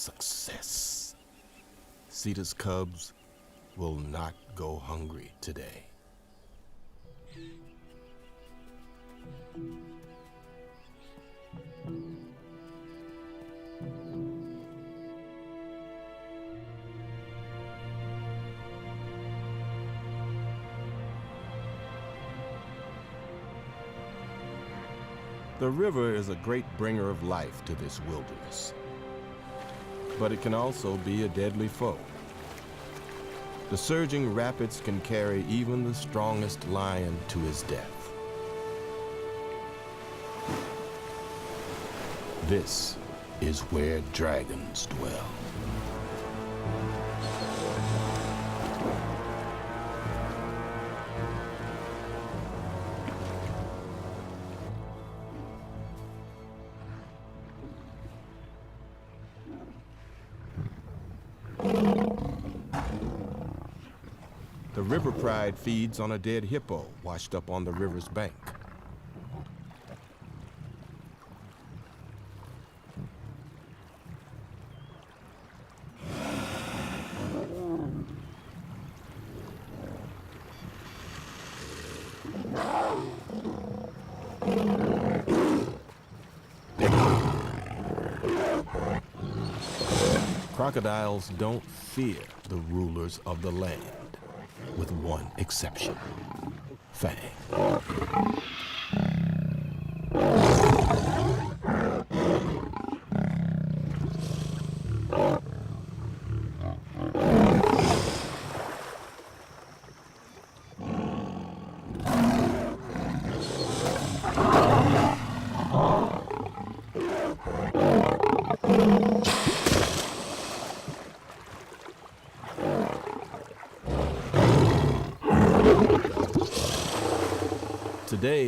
success. Cedar's cubs will not go hungry today. The river is a great bringer of life to this wilderness, but it can also be a deadly foe. The surging rapids can carry even the strongest lion to his death. This is where dragons dwell. The river pride feeds on a dead hippo washed up on the river's bank. Crocodiles don't fear the rulers of the land, with one exception: Fang. Today,